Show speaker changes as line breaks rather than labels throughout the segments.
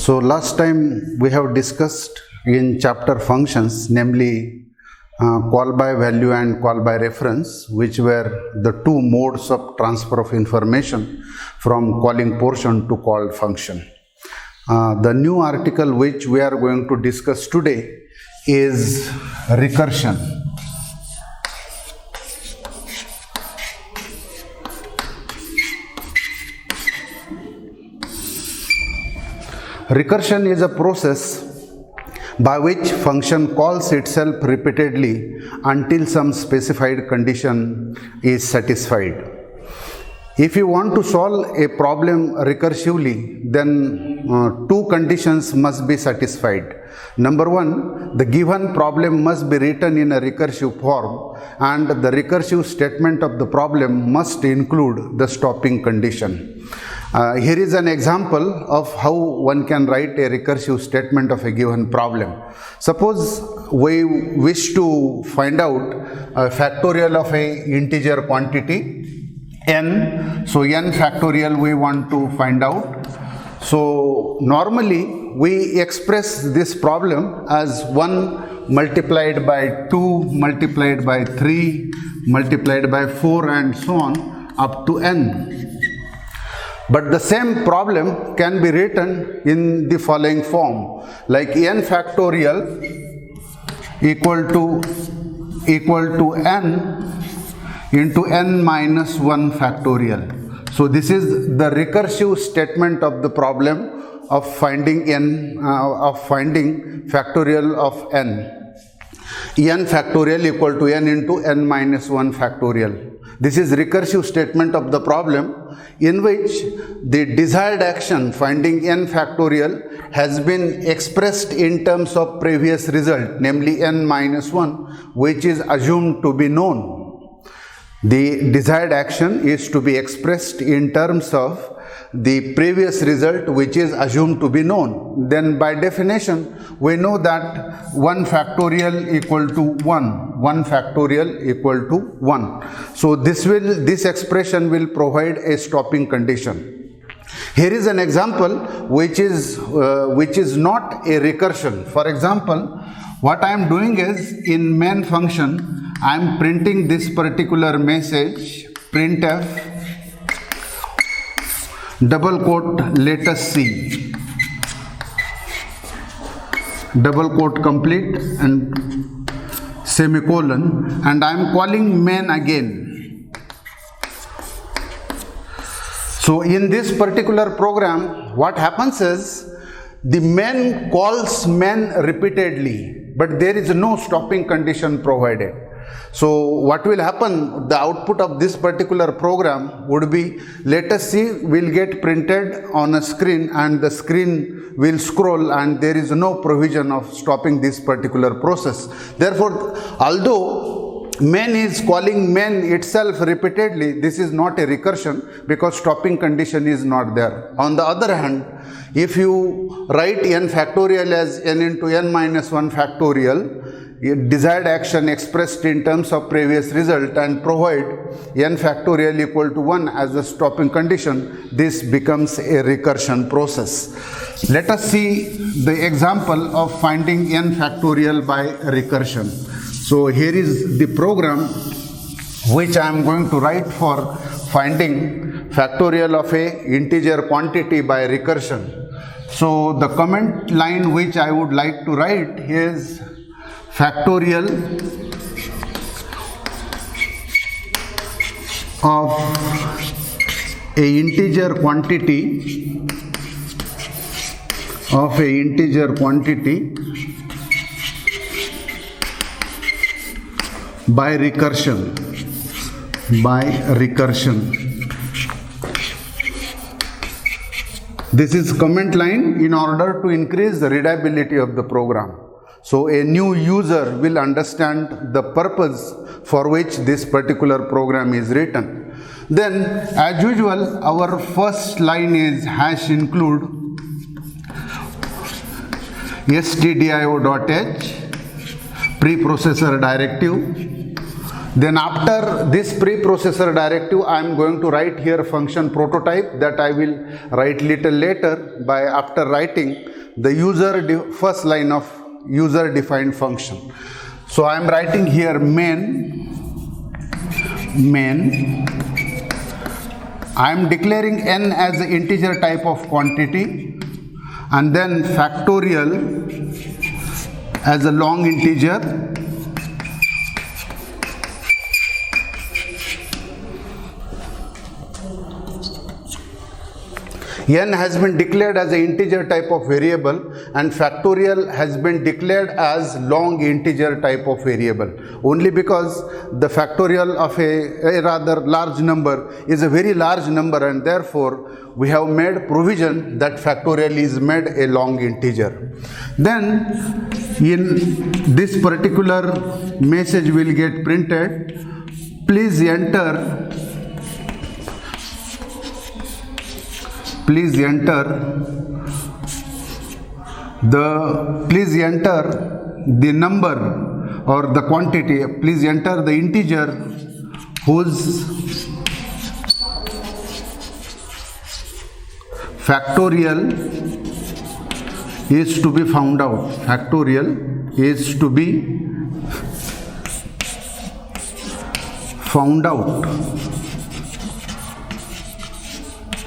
So last time we have discussed in chapter functions, namely call by value and call by reference, which were the two modes of transfer of information from calling portion to called function. The new article which we are going to discuss today is recursion. Recursion is a process by which function calls itself repeatedly until some specified condition is satisfied. If you want to solve a problem recursively, then two conditions must be satisfied. Number one, the given problem must be written in a recursive form, and the recursive statement of the problem must include the stopping condition. Here is an example of how one can write a recursive statement of a given problem. Suppose we wish to find out a factorial of a integer quantity n. So n factorial we want to find out. So normally we express this problem as 1 multiplied by 2 multiplied by 3 multiplied by 4 and so on up to n. But the same problem can be written in the following form, like n factorial equal to n into n minus 1 factorial. So this is the recursive statement of the problem of finding factorial of n. n factorial equal to n into n minus 1 factorial. This is recursive statement of the problem in which the desired action finding n factorial has been expressed in terms of previous result, namely n minus 1, which is assumed to be known. The desired action is to be expressed in terms of the previous result, which is assumed to be known. Then by definition we know that 1 factorial equal to 1, 1 factorial equal to 1. So this expression will provide a stopping condition. Here is an example which is not a recursion. For example, what I am doing is, in main function I am printing this particular message, printf double quote let us see, double quote complete and semicolon, and I am calling main again. So in this particular program what happens is, the main calls main repeatedly, but there is no stopping condition provided. So what will happen, the output of this particular program would be, let us see, will get printed on a screen and the screen will scroll, and there is no provision of stopping this particular process. Therefore, although main is calling main itself repeatedly, this is not a recursion because stopping condition is not there. On the other hand, if you write n factorial as n into n minus 1 factorial, desired action expressed in terms of previous result, and provide n factorial equal to 1 as the stopping condition, this becomes a recursion process. Let us see the example of finding n factorial by recursion. So here is the program which I am going to write for finding factorial of a integer quantity by recursion. So the comment line which I would like to write is factorial of a integer quantity by recursion. This is comment line in order to increase the readability of the program. So a new user will understand the purpose for which this particular program is written. Then, as usual, our first line is hash include stdio.h preprocessor directive. Then after this preprocessor directive, I am going to write here function prototype, that I will write little later by after writing the first line of user defined function. So I am writing here main. I am declaring n as the integer type of quantity, and then factorial as a long integer, n has been declared as an integer type of variable, and factorial has been declared as long integer type of variable, only because the factorial of a rather large number is a very large number, and therefore we have made provision that factorial is made a long integer. Then in this particular message will get printed, please enter the number or the quantity, please enter the integer whose factorial is to be found out. Factorial is to be found out.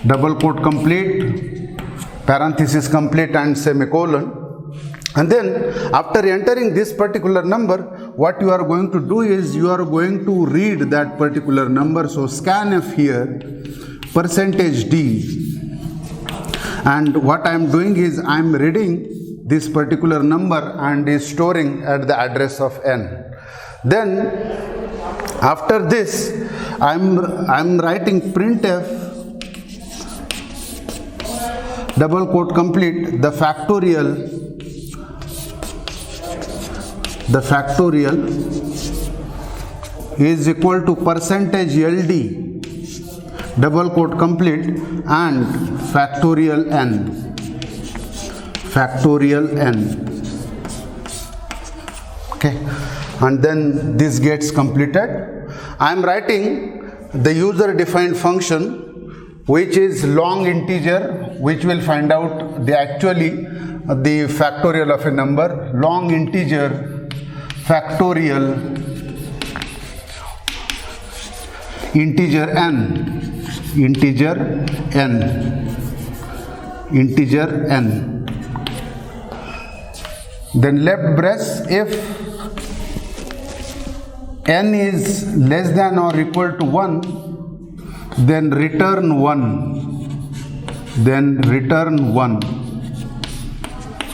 Double quote complete, parenthesis complete, and semicolon. And then after entering this particular number, what you are going to do is you are going to read that particular number. So scanf here, %d, and what I am doing is I am reading this particular number and is storing at the address of n. Then after this I am writing printf double quote complete, the factorial is equal to %ld double quote complete and factorial n. Okay, and then this gets completed. I am writing the user defined function, which is long integer, which will find out the factorial of a number, long integer factorial integer n. Then left brace, if n is less than or equal to 1, then return 1.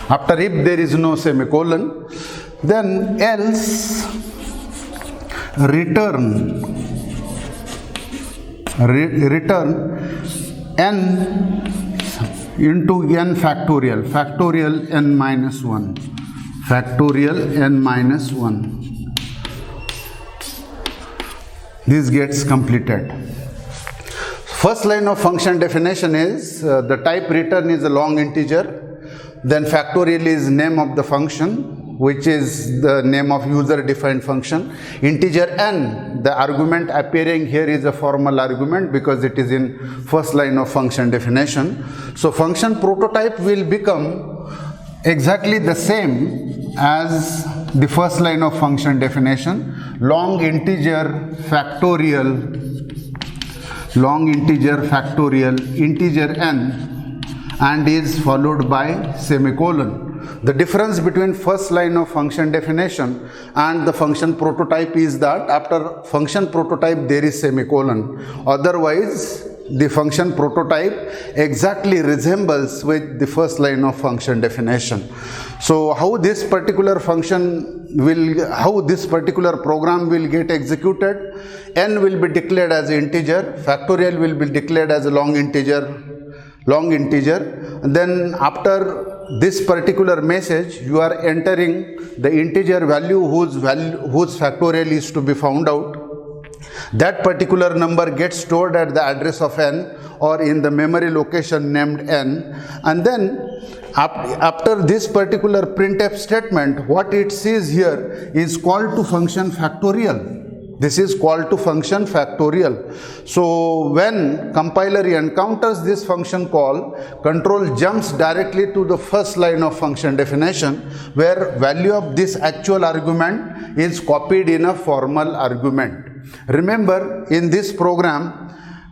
After if there is no semicolon, then else return n into n factorial n minus 1. This gets completed. First line of function definition is the type return is a long integer, then factorial is name of the function, which is the name of user defined function. Integer n, the argument appearing here is a formal argument because it is in first line of function definition. So function prototype will become exactly the same as the first line of function definition, long integer factorial integer n, and is followed by semicolon. The difference between first line of function definition and the function prototype is that after function prototype there is semicolon. Otherwise the function prototype exactly resembles with the first line of function definition. So how this particular program will get executed, n will be declared as integer, factorial will be declared as a long integer, and then after this particular message you are entering the integer value whose factorial is to be found out. That particular number gets stored at the address of n or in the memory location named n, and then after this particular printf statement, what it says here is call to function factorial. This is call to function factorial. So when compiler encounters this function call, control jumps directly to the first line of function definition, where value of this actual argument is copied in a formal argument. Remember, in this program,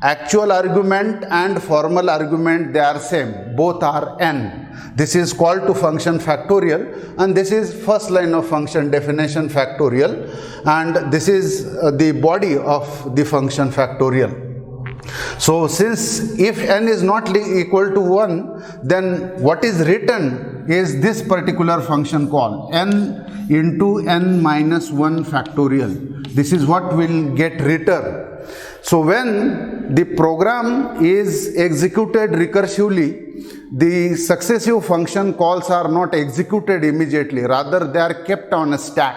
actual argument and formal argument, they are same, both are n. This is call to function factorial, and this is first line of function definition factorial, and this is the body of the function factorial. So since if n is not equal to 1, then what is written is this particular function call, n into n minus 1 factorial. This is what will get written. So when the program is executed recursively, the successive function calls are not executed immediately, rather they are kept on a stack.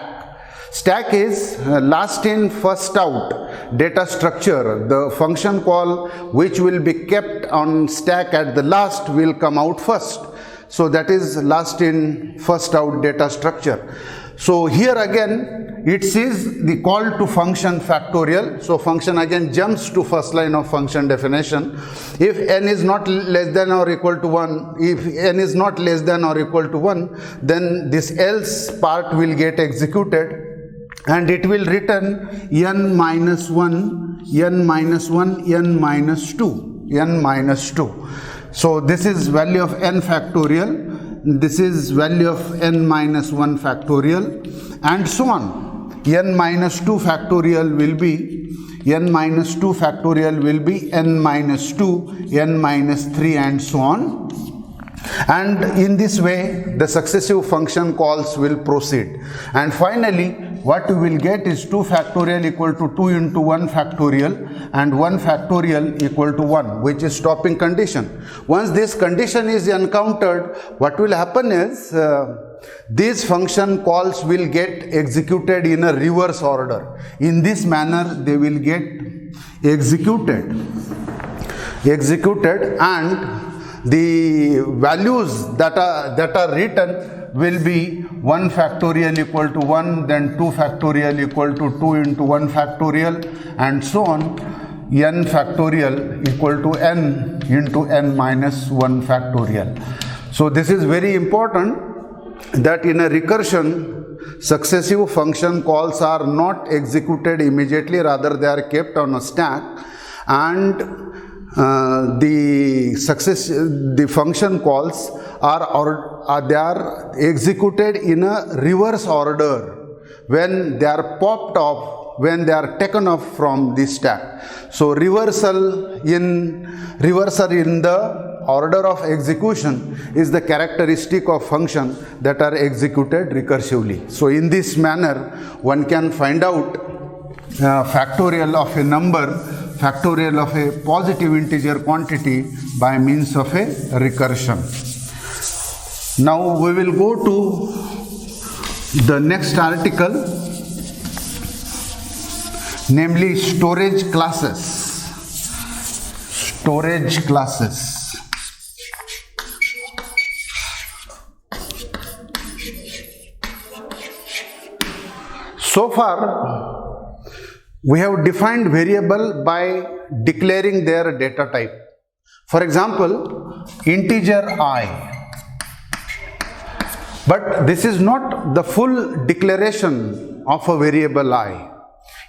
Stack is last in first out data structure. The function call which will be kept on stack at the last will come out first. So that is last in first out data structure. So here again it sees the call to function factorial. So function again jumps to first line of function definition. If n is not less than or equal to 1, if n is not less than or equal to 1, then this else part will get executed, and it will return n minus 1, n minus 1, n minus 2, n minus 2. So this is value of n factorial, this is value of n minus 1 factorial, and so on. N minus 2 factorial will be n minus 2 factorial will be n minus 2, n minus 3, and so on. And in this way the successive function calls will proceed, and finally what we will get is 2 factorial equal to 2 into 1 factorial, and 1 factorial equal to 1, which is stopping condition. Once this condition is encountered, what will happen is these function calls will get executed in a reverse order. In this manner they will get executed, and the values that are written will be 1 factorial equal to 1, then 2 factorial equal to 2 into 1 factorial, and so on, n factorial equal to n into n minus 1 factorial. So this is very important, that in a recursion successive function calls are not executed immediately, rather they are kept on a stack, and the function calls are executed in a reverse order when they are popped off, when they are taken off from the stack. So reversal in the order of execution is the characteristic of function that are executed recursively. So in this manner one can find out factorial of a number, factorial of a positive integer quantity by means of a recursion. Now we will go to the next article, namely storage classes. Storage classes. So far we have defined variable by declaring their data type. For example, integer I. But this is not the full declaration of a variable I.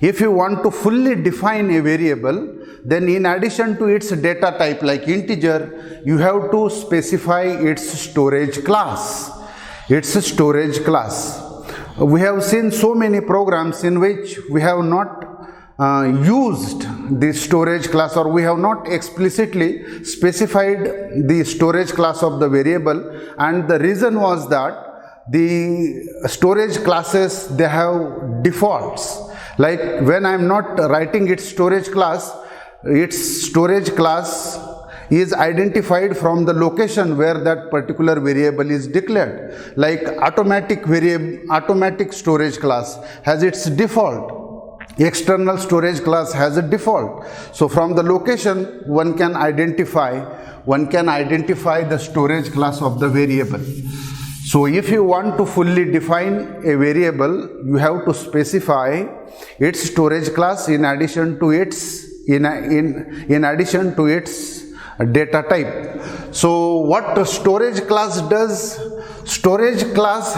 If you want to fully define a variable, then in addition to its data type like integer, you have to specify its storage class. Its storage class. We have seen so many programs in which we have not used the storage class, or we have not explicitly specified the storage class of the variable, and the reason was that the storage classes, they have defaults. Like when I am not writing its storage class is identified from the location where that particular variable is declared. Like automatic storage class has its default. External storage class has a default. So from the location one can identify the storage class of the variable. So if you want to fully define a variable, you have to specify its storage class in addition to its data type. So what storage class does? Storage class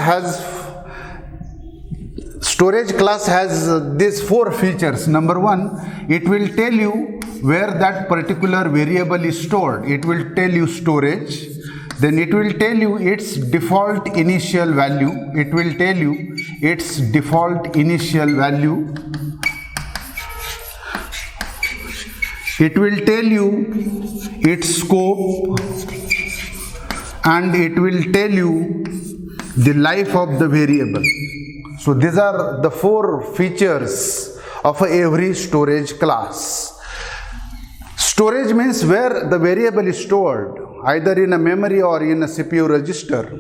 has these four features. Number one, it will tell you where that particular variable is stored. It will tell you storage. Then it will tell you its default initial value. It will tell you its default initial value. It will tell you its scope, and it will tell you the life of the variable. So these are the four features of every storage class. Storage means where the variable is stored, either in a memory or in a CPU register.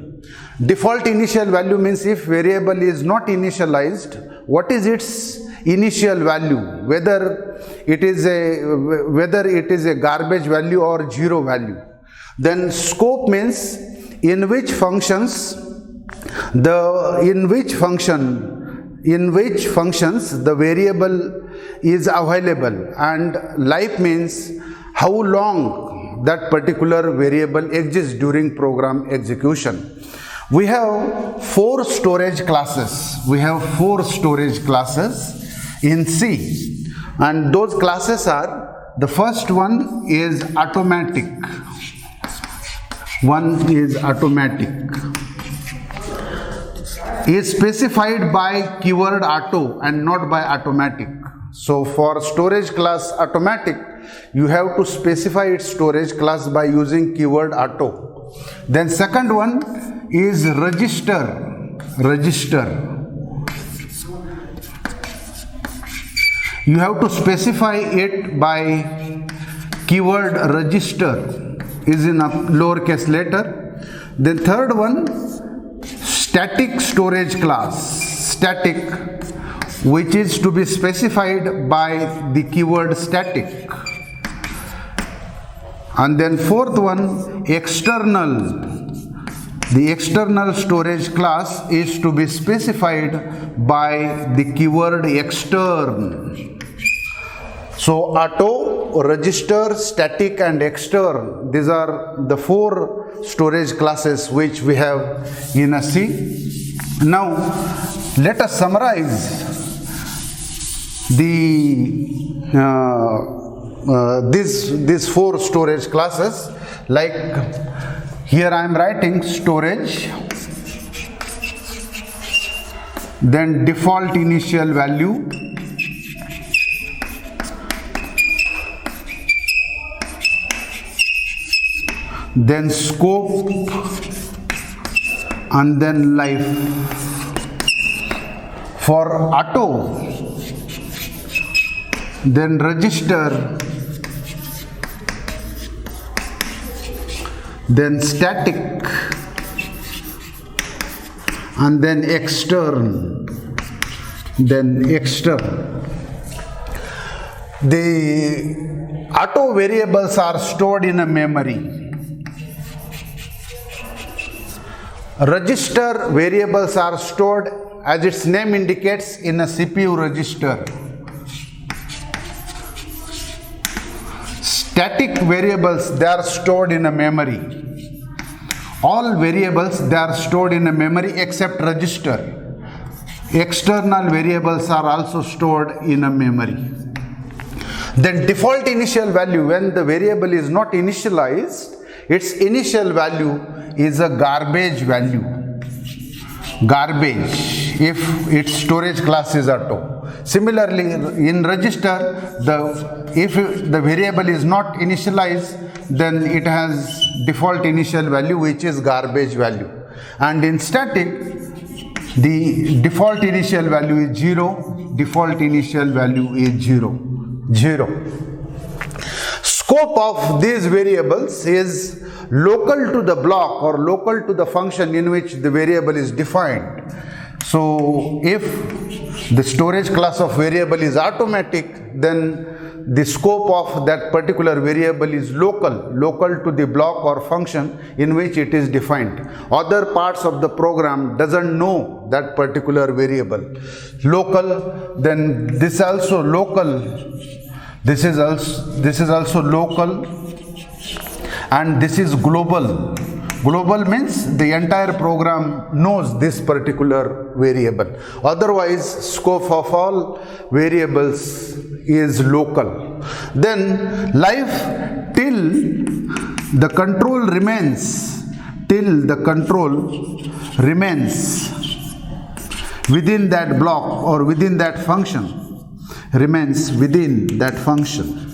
Default initial value means if variable is not initialized, what is its initial value, whether it is a garbage value or zero value. Then scope means in which functions the variable is available, and life means how long that particular variable exists during program execution. We have four storage classes. In C, and those classes are, the first one is automatic. Is specified by keyword auto and not by automatic. So for storage class automatic, you have to specify its storage class by using keyword auto. Then second one is register. You have to specify it by keyword register, is in a lowercase letter. Then third one, static storage class, which is to be specified by the keyword static. And then fourth one, external. The external storage class is to be specified by the keyword extern. So auto, register, static and extern, these are the four storage classes which we have in a C. Now let us summarize these four storage classes. Like here I am writing storage, then default initial value, then scope, and then life. For auto, then register, then static, and then extern, The auto variables are stored in a memory. Register variables are stored, as its name indicates, in a CPU register. Static variables, they are stored in a memory. All variables, they are stored in a memory except register. External variables are also stored in a memory. Then default initial value, when the variable is not initialized, its initial value is a garbage value. Garbage, if its storage class is auto. Similarly, in register, if the variable is not initialized, then it has default initial value, which is garbage value. And in static, the default initial value is 0, default initial value is 0. Scope of these variables is local to the block or local to the function in which the variable is defined. So if the storage class of variable is automatic, then the scope of that particular variable is local to the block or function in which it is defined. Other parts of the program doesn't know that particular variable. Local, then this also local, this is also local, and this is global. Global means the entire program knows this particular variable. Otherwise, scope of all variables is local. Then life till the control remains within that block or within that function, remains within that function.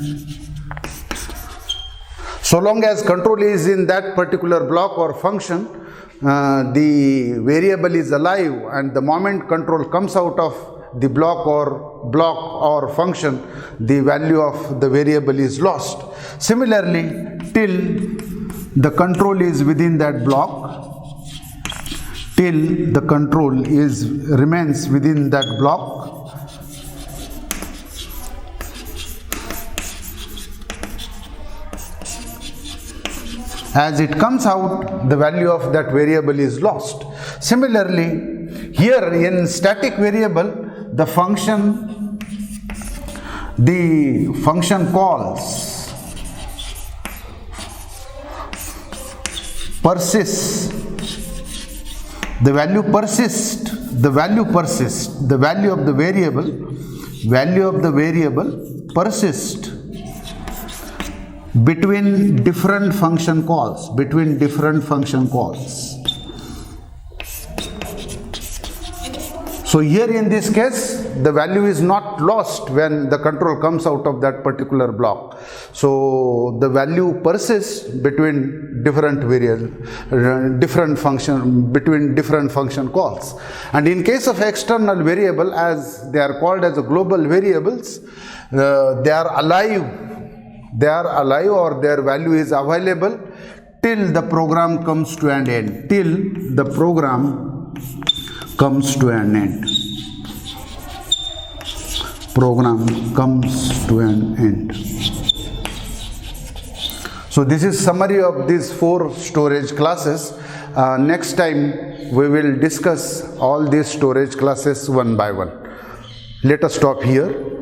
So long as control is in that particular block or function, the variable is alive, and the moment control comes out of the block or function, the value of the variable is lost. Similarly, till the control is within that block, till the control remains within that block, as it comes out, the value of that variable is lost. Similarly, here in static variable, the function calls persists. The value of the variable persists between different function calls. So here in this case, the value is not lost when the control comes out of that particular block. So the value persists between different function calls. And in case of external variable, as they are called as global variables, they are alive or their value is available till the program comes to an end. So this is summary of these 4 storage classes. Next time we will discuss all these storage classes one by one. Let us stop here.